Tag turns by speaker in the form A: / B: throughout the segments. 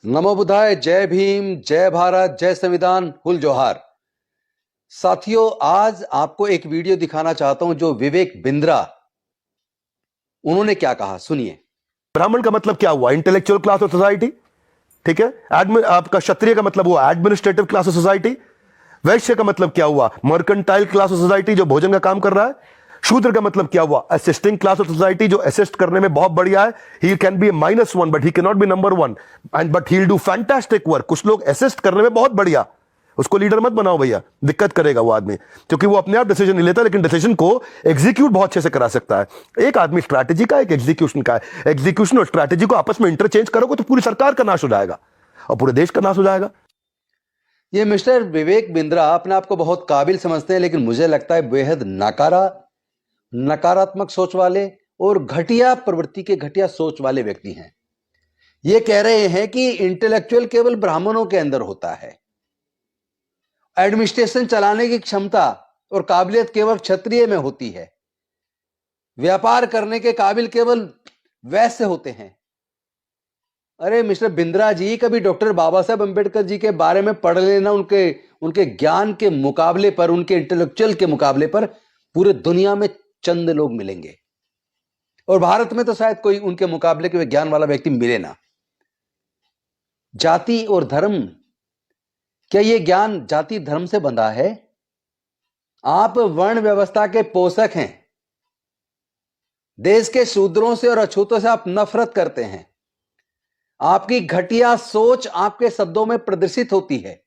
A: नमो बुद्धाय। जय भीम, जय भारत, जय संविधान, हुल जोहार। साथियों, आज आपको एक वीडियो दिखाना चाहता हूं जो विवेक बिंद्रा, उन्होंने क्या कहा, सुनिए।
B: ब्राह्मण का मतलब क्या हुआ? Intellectual class of society. ठीक है। आपका क्षत्रिय का मतलब हुआ एडमिनिस्ट्रेटिव क्लास ऑफ सोसाइटी। वैश्य का मतलब क्या हुआ? मर्केंटाइल क्लास ऑफ सोसाइटी, जो भोजन का काम कर रहा है। शूद्र का मतलब क्या हुआ? असिस्टिंग क्लास ऑफ सोसाइटी, जो असिस्ट करने में बहुत बढ़िया है। He can be -1 but he can not be number 1 and but he will do fantastic work. कुछ लोग असिस्ट करने में बहुत बढ़िया, उसको लीडर मत बनाओ भैया, दिक्कत करेगा वो आदमी, क्योंकि वो अपने आप डिसीजन नहीं लेता, लेकिन डिसीजन को एग्जीक्यूट बहुत अच्छे से करा सकता है। एक आदमी स्ट्रैटेजी का, एक एग्जीक्यूशन का है। एग्जीक्यूशन और स्ट्रैटेजी को आपस में इंटरचेंज करोगे तो पूरी सरकार का नाश हो जाएगा और पूरे देश का नाश हो जाएगा।
A: ये मिस्टर विवेक बिंद्रा अपने आप को बहुत काबिल समझते हैं, लेकिन मुझे लगता है बेहद नकारात्मक सोच वाले और घटिया प्रवृत्ति के, घटिया सोच वाले व्यक्ति हैं। ये कह रहे हैं कि इंटेलेक्चुअल केवल ब्राह्मणों के अंदर होता है, एडमिनिस्ट्रेशन चलाने की क्षमता और काबिलियत केवल क्षत्रिय में होती है, व्यापार करने के काबिल केवल वैश्य होते हैं। अरे मिस्टर बिंद्रा जी, कभी डॉक्टर बाबा साहब अंबेडकर जी के बारे में पढ़ लेना। उनके ज्ञान के मुकाबले पर, उनके इंटेलेक्चुअल के मुकाबले पर पूरे दुनिया में चंद लोग मिलेंगे, और भारत में तो शायद कोई उनके मुकाबले के ज्ञान वाला व्यक्ति मिले ना। जाति और धर्म, क्या ये ज्ञान जाति धर्म से बंधा है? आप वर्ण व्यवस्था के पोषक हैं। देश के शूद्रों से और अछूतों से आप नफरत करते हैं। आपकी घटिया सोच आपके शब्दों में प्रदर्शित होती है।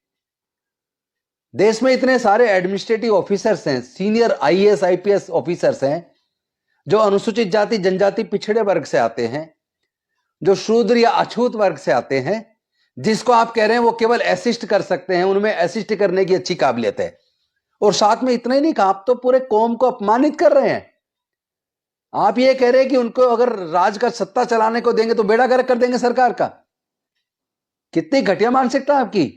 A: देश में इतने सारे एडमिनिस्ट्रेटिव ऑफिसर्स हैं, सीनियर आईएएस आईपीएस ऑफिसर्स हैं, जो अनुसूचित जाति जनजाति पिछड़े वर्ग से आते हैं, जो शूद्र या अछूत वर्ग से आते हैं, जिसको आप कह रहे हैं वो केवल असिस्ट कर सकते हैं, उनमें असिस्ट करने की अच्छी काबिलियत है। और साथ में इतना ही नहीं कहा, आप तो पूरे कौम को अपमानित कर रहे हैं। आप ये कह रहे हैं कि उनको अगर राज का सत्ता चलाने को देंगे तो बेड़ा गर्क कर देंगे सरकार का। कितनी घटिया मानसिकता आपकी।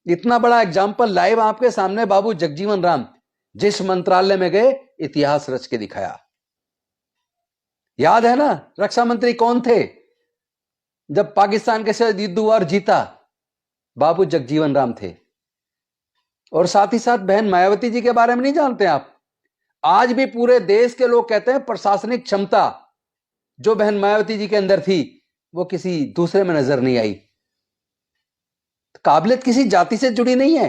A: इतना बड़ा एग्जाम्पल लाइव आपके सामने बाबू जगजीवन राम, जिस मंत्रालय में गए, इतिहास रच के दिखाया। याद है ना, रक्षा मंत्री कौन थे जब पाकिस्तान के साथ युद्ध हुआ और जीता? बाबू जगजीवन राम थे। और साथ ही साथ बहन मायावती जी के बारे में नहीं जानते आप? आज भी पूरे देश के लोग कहते हैं प्रशासनिक क्षमता जो बहन मायावती जी के अंदर थी वो किसी दूसरे में नजर नहीं आई। काबिलियत किसी जाति से जुड़ी नहीं है।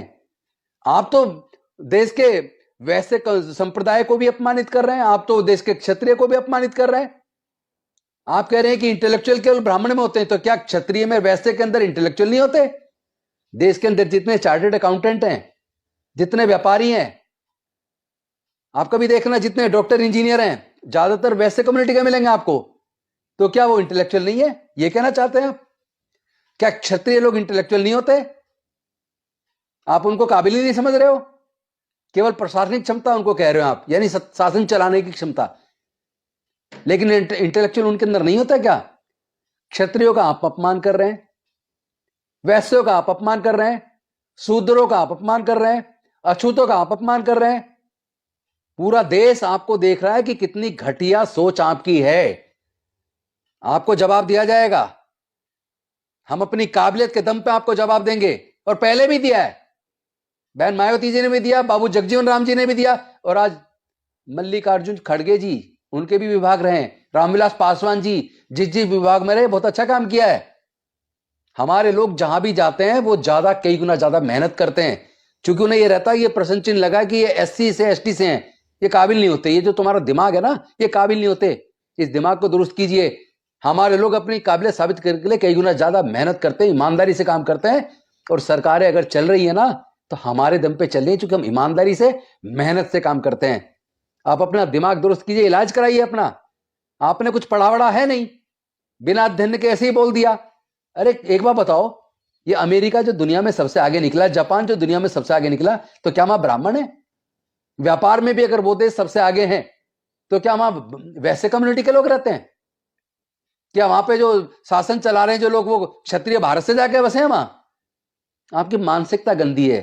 A: आप तो देश के वैश्य संप्रदाय को भी अपमानित कर रहे हैं, आप तो देश के क्षत्रिय को भी अपमानित कर रहे हैं। आप कह रहे हैं कि इंटेलेक्चुअल केवल ब्राह्मण में होते हैं, तो क्या क्षत्रिय में, वैश्य के अंदर इंटेलेक्चुअल नहीं होते? देश के अंदर जितने चार्टर्ड अकाउंटेंट हैं, जितने व्यापारी हैं, आप कभी देखना जितने डॉक्टर इंजीनियर हैं, ज्यादातर वैश्य कम्युनिटी के मिलेंगे आपको। तो क्या वो इंटेलेक्चुअल नहीं है? ये कहना चाहते हैं आप? क्या क्षत्रिय लोग इंटेलेक्चुअल नहीं होते? आप उनको काबिल ही नहीं समझ रहे हो? केवल प्रशासनिक क्षमता उनको कह रहे हो आप, यानी शासन चलाने की क्षमता, लेकिन इंटेलेक्चुअल उनके अंदर नहीं होता क्या? क्षत्रियों का आप अपमान कर रहे हैं, वैश्यों का आप अपमान कर रहे हैं, शूद्रों का आप अपमान कर रहे हैं, अछूतों का आप अपमान कर रहे हैं। पूरा देश आपको देख रहा है कि कितनी घटिया सोच आपकी है। आपको जवाब दिया जाएगा। हम अपनी काबिलियत के दम पे आपको जवाब देंगे, और पहले भी दिया है। बहन मायावती जी ने भी दिया, बाबू जगजीवन राम जी ने भी दिया, और आज मल्लिकार्जुन खड़गे जी, उनके भी विभाग रहे, रामविलास पासवान जी जिस विभाग में रहे, बहुत अच्छा काम किया है। हमारे लोग जहां भी जाते हैं वो कई गुना ज्यादा मेहनत करते हैं, क्योंकि उन्हें ये रहता है, ये प्रश्न चिन्ह लगा कि ये एससी से एसटी से हैं, ये काबिल नहीं होते। ये जो तुम्हारा दिमाग है ना, ये काबिल नहीं होते। इस दिमाग को दुरुस्त कीजिए। हमारे लोग अपनी काबिलियत साबित करने के लिए कई गुना ज्यादा मेहनत करते हैं, ईमानदारी से काम करते हैं। और सरकारें अगर चल रही है ना, तो हमारे दम पे चल रही है, क्योंकि हम ईमानदारी से, मेहनत से काम करते हैं। आप अपना दिमाग दुरुस्त कीजिए, इलाज कराइए अपना। आपने कुछ पढ़ा वढ़ा है नहीं, बिना अध्ययन के ऐसे ही बोल दिया। अरे एक बात बताओ, ये अमेरिका जो दुनिया में सबसे आगे निकला, जापान जो दुनिया में सबसे आगे निकला, तो क्या वहां ब्राह्मण है? व्यापार में भी अगर वो देश सबसे आगे हैं, तो क्या वहां वैसे कम्युनिटी के लोग रहते हैं? क्या वहां पे जो शासन चला रहे हैं जो लोग, वो क्षत्रिय भारत से जाके बसे हैं वहां? आपकी मानसिकता गंदी है,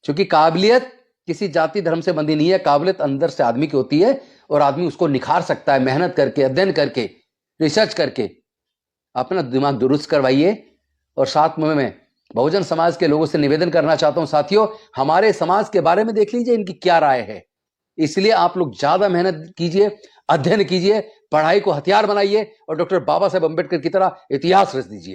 A: क्योंकि काबिलियत किसी जाति धर्म से बंधी नहीं है। काबिलियत अंदर से आदमी की होती है, और आदमी उसको निखार सकता है मेहनत करके, अध्ययन करके, रिसर्च करके। अपना दिमाग दुरुस्त करवाइए, और साथ में मैं बहुजन समाज के लोगों से निवेदन करना चाहता हूं, साथियों हमारे समाज के बारे में देख लीजिए इनकी क्या राय है। इसलिए आप लोग ज्यादा मेहनत कीजिए, अध्ययन कीजिए, पढ़ाई को हथियार बनाइए और डॉक्टर बाबा साहेब अम्बेडकर की तरह इतिहास रच दीजिए।